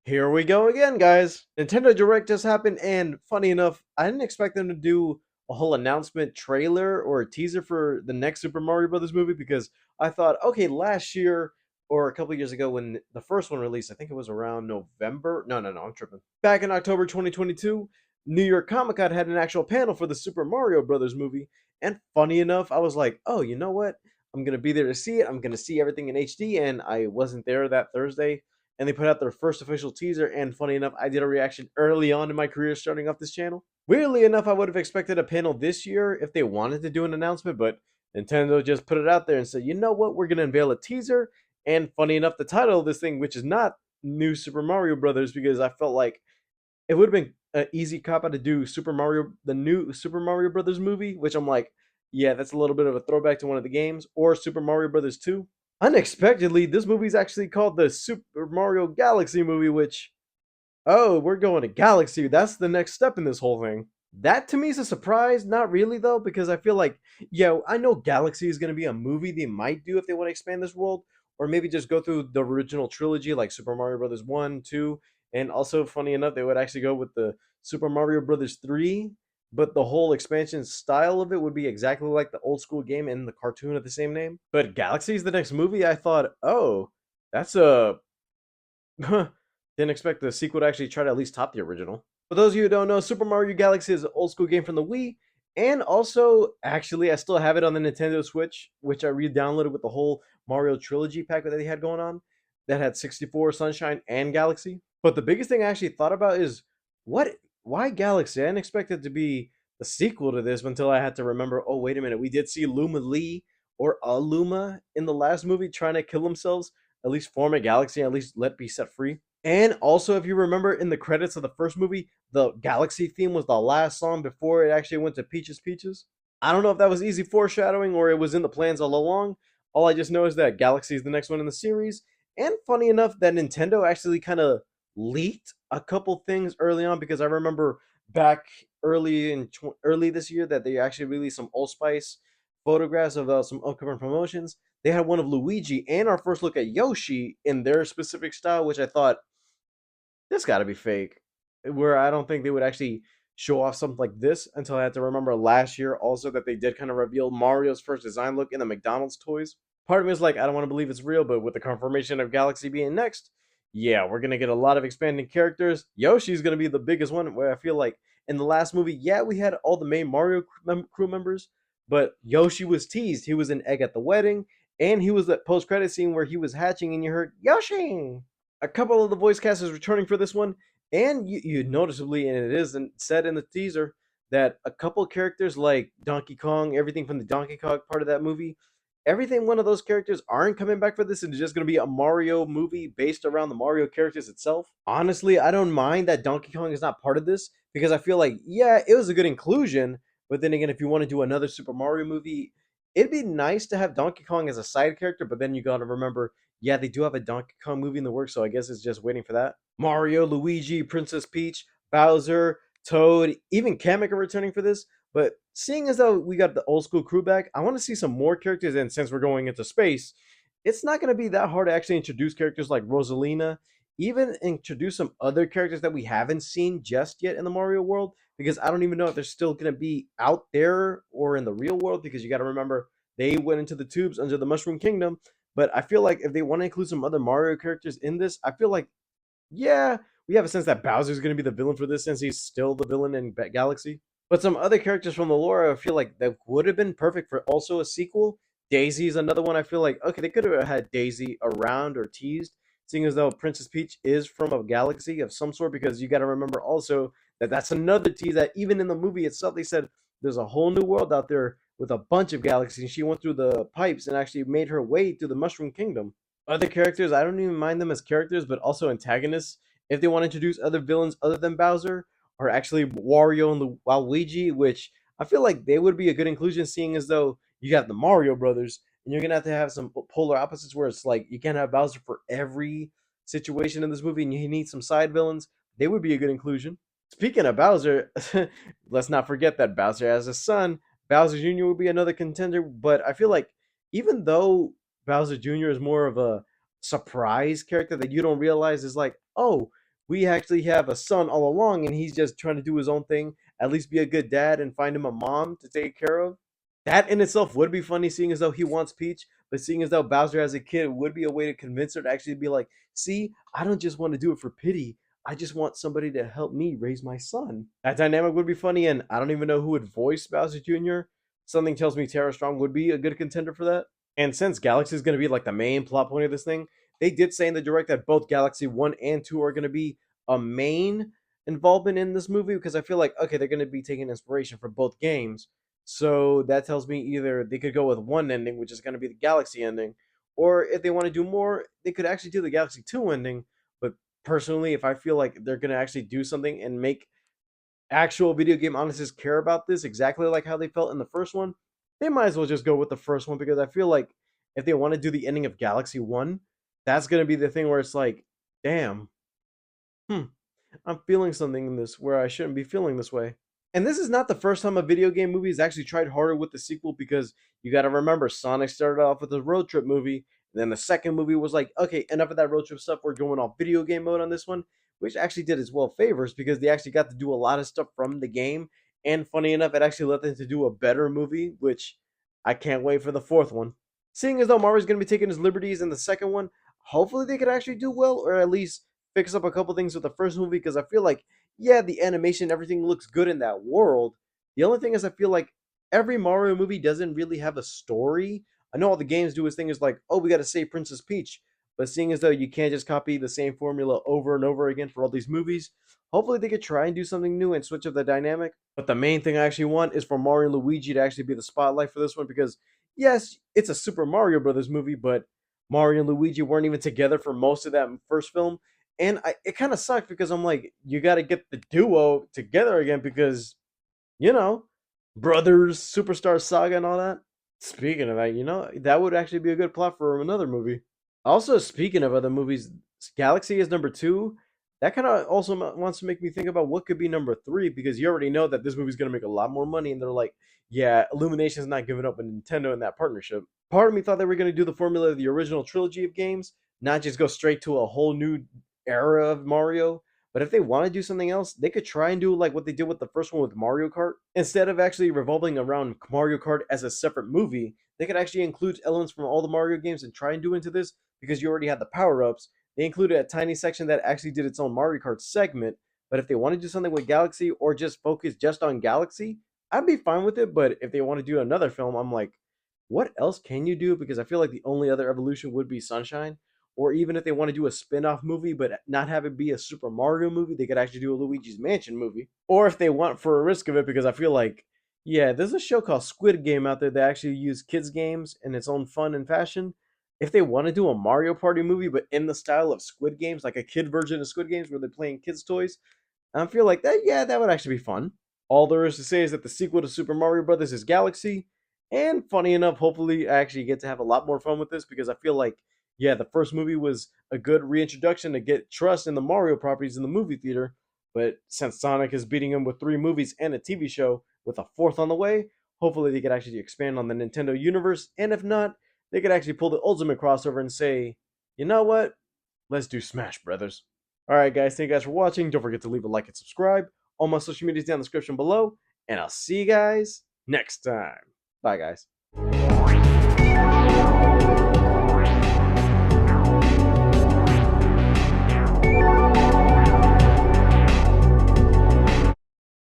Here we go again, guys. Nintendo Direct just happened, and funny enough, I didn't expect them to do a whole announcement trailer or a teaser for the next Super Mario Brothers movie because I thought, okay, last year or a couple years ago when the first one released, I think it was around November. No, I'm tripping. Back in October 2022, New York Comic Con had an actual panel for the Super Mario Brothers movie, and funny enough, I was like, oh, you know what? I'm gonna be there to see it. I'm gonna see everything in HD, and I wasn't there that Thursday and they put out their first official teaser. And funny enough, I did a reaction early on in my career starting off this channel. Weirdly enough, I would have expected a panel this year if they wanted to do an announcement, but Nintendo just put it out there and said, you know what, we're going to unveil a teaser. And funny enough, the title of this thing, which is not New Super Mario Brothers, because I felt like it would have been an easy cop out to do the new Super Mario Brothers movie, which I'm like, yeah, that's a little bit of a throwback to one of the games, or Super Mario Brothers 2. Unexpectedly, this movie's actually called the Super Mario Galaxy movie, which, oh, we're going to Galaxy. That's the next step in this whole thing. That to me is a surprise. Not really, though, because I feel like, yeah, I know Galaxy is going to be a movie they might do if they want to expand this world, or maybe just go through the original trilogy like Super Mario Brothers 1, 2, and also, funny enough, they would actually go with the Super Mario Brothers 3, but the whole expansion style of it would be exactly like the old school game and the cartoon of the same name. But Galaxy is the next movie. I thought, oh, that's a didn't expect the sequel to actually try to at least top the original. For those of you who don't know, Super Mario Galaxy is an old school game from the Wii, and also actually I still have it on the Nintendo Switch, which I re-downloaded with the whole Mario trilogy pack that they had going on. That had 64, Sunshine, and Galaxy. But the biggest thing I actually thought about is what why Galaxy? I didn't expect it to be the sequel to this until I had to remember, oh wait a minute, we did see Luma Lee or a Luma in the last movie trying to kill themselves, at least form a galaxy, at least let be set free. And also, if you remember in the credits of the first movie, the Galaxy theme was the last song before it actually went to Peaches Peaches. I don't know if that was easy foreshadowing or it was in the plans all along. All I just know is that Galaxy is the next one in the series. And funny enough, that Nintendo actually kind of leaked a couple things early on because I remember back early this year that they actually released some Old Spice photographs of some upcoming promotions. They had one of Luigi and our first look at Yoshi in their specific style, which I thought this got to be fake. Where I don't think they would actually show off something like this until I had to remember last year also that they did kind of reveal Mario's first design look in the McDonald's toys. Part of me is like, I don't want to believe it's real, but with the confirmation of Galaxy being next, yeah, we're gonna get a lot of expanding characters. Yoshi's gonna be the biggest one. Where I feel like in the last movie, yeah, we had all the main Mario crew members, but Yoshi was teased. He was an egg at the wedding, and he was that post credit scene where he was hatching, and you heard Yoshi. A couple of the voice cast is returning for this one, and you noticeably, and it is said in the teaser that a couple characters like Donkey Kong, everything from the Donkey Kong part of that movie, everything one of those characters aren't coming back for this, and it's just going to be a Mario movie based around the Mario characters itself. Honestly, I don't mind that Donkey Kong is not part of this because I feel like, yeah, it was a good inclusion, but then again, if you want to do another Super Mario movie, it'd be nice to have Donkey Kong as a side character, but then you got to remember, yeah, they do have a Donkey Kong movie in the works, so I guess it's just waiting for that. Mario, Luigi, Princess Peach, Bowser, Toad, even Kamek are returning for this. But seeing as though we got the old school crew back, I want to see some more characters. And since we're going into space, it's not going to be that hard to actually introduce characters like Rosalina, even introduce some other characters that we haven't seen just yet in the Mario world. Because I don't even know if they're still going to be out there or in the real world. Because you got to remember, they went into the tubes under the Mushroom Kingdom. But I feel like if they want to include some other Mario characters in this, I feel like, yeah, we have a sense that Bowser's going to be the villain for this since he's still the villain in Galaxy. But some other characters from the lore, I feel like that would have been perfect for also a sequel. Daisy is another one I feel like, okay, they could have had Daisy around or teased, seeing as though Princess Peach is from a galaxy of some sort, because you got to remember also that that's another tease that even in the movie itself, they said there's a whole new world out there with a bunch of galaxies. And she went through the pipes and actually made her way to the Mushroom Kingdom. Other characters, I don't even mind them as characters, but also antagonists. If they want to introduce other villains other than Bowser, or actually Wario and Waluigi, which I feel like they would be a good inclusion, seeing as though you got the Mario Brothers, and you're gonna have to have some polar opposites where it's like you can't have Bowser for every situation in this movie, and you need some side villains. They would be a good inclusion. Speaking of Bowser, let's not forget that Bowser has a son. Bowser Jr. would be another contender, but I feel like even though Bowser Jr. is more of a surprise character that you don't realize is like, oh, we actually have a son all along and he's just trying to do his own thing, at least be a good dad and find him a mom to take care of. That in itself would be funny, seeing as though he wants Peach, but seeing as though Bowser as a kid would be a way to convince her to actually be like, see, I don't just want to do it for pity. I just want somebody to help me raise my son. That dynamic would be funny, and I don't even know who would voice Bowser Jr. Something tells me Tara Strong would be a good contender for that. And since Galaxy is going to be like the main plot point of this thing, they did say in the direct that both Galaxy 1 and 2 are going to be a main involvement in this movie because I feel like, okay, they're going to be taking inspiration from both games. So that tells me either they could go with one ending, which is going to be the Galaxy ending, or if they want to do more, they could actually do the Galaxy 2 ending. But personally, if I feel like they're going to actually do something and make actual video game audiences care about this exactly like how they felt in the first one, they might as well just go with the first one because I feel like if they want to do the ending of Galaxy 1, that's going to be the thing where it's like, damn, hmm, I'm feeling something in this where I shouldn't be feeling this way. And this is not the first time a video game movie has actually tried harder with the sequel because you got to remember Sonic started off with a road trip movie. And then the second movie was like, okay, enough of that road trip stuff. We're going off video game mode on this one, which actually did as well favors because they actually got to do a lot of stuff from the game. And funny enough, it actually led them to do a better movie, which I can't wait for the fourth one. Seeing as though Mario's going to be taking his liberties in the second one, hopefully they could actually do well or at least fix up a couple things with the first movie because I feel like yeah, the animation, everything looks good in that world. The only thing is, I feel like every Mario movie doesn't really have a story. I know all the games do is thing is like, oh, we got to save Princess Peach, but seeing as though you can't just copy the same formula over and over again for all these movies, hopefully they could try and do something new and switch up the dynamic. But the main thing I actually want is for Mario and Luigi to actually be the spotlight for this one because yes, it's a Super Mario Brothers movie, but Mario and Luigi weren't even together for most of that first film, and it kind of sucked because I'm like, you got to get the duo together again because, you know, brothers, superstar saga, and all that. Speaking of that, that would actually be a good plot for another movie. Also, speaking of other movies, Galaxy is number two. That kind of also wants to make me think about what could be number three because you already know that this movie's going to make a lot more money. And they're like, yeah, Illumination's not giving up on Nintendo in that partnership. Part of me thought they were going to do the formula of the original trilogy of games, not just go straight to a whole new era of Mario. But if they want to do something else, they could try and do like what they did with the first one with Mario Kart. Instead of actually revolving around Mario Kart as a separate movie, they could actually include elements from all the Mario games and try and do into this because you already had the power ups. They included a tiny section that actually did its own Mario Kart segment. But if they want to do something with Galaxy or just focus just on Galaxy, I'd be fine with it. But if they want to do another film, I'm like, what else can you do? Because I feel like the only other evolution would be Sunshine. Or even if they want to do a spin-off movie but not have it be a Super Mario movie, they could actually do a Luigi's Mansion movie. Or if they want for a risk of it, because I feel like, yeah, there's a show called Squid Game out there that actually use kids games in its own fun and fashion. If they want to do a Mario Party movie but in the style of Squid Games, like a kid version of Squid Games where they're playing kids' toys, I feel like that, yeah, that would actually be fun. All there is to say is that the sequel to Super Mario Brothers is Galaxy, and funny enough, hopefully I actually get to have a lot more fun with this because I feel like, yeah, the first movie was a good reintroduction to get trust in the Mario properties in the movie theater. But since Sonic is beating him with 3 movies and a TV show with a fourth on the way, hopefully they could actually expand on the Nintendo universe. And if not, they could actually pull the ultimate crossover and say, you know what? Let's do Smash Brothers. All right, guys. Thank you guys for watching. Don't forget to leave a like and subscribe. All my social media is down in the description below. And I'll see you guys next time. Bye, guys.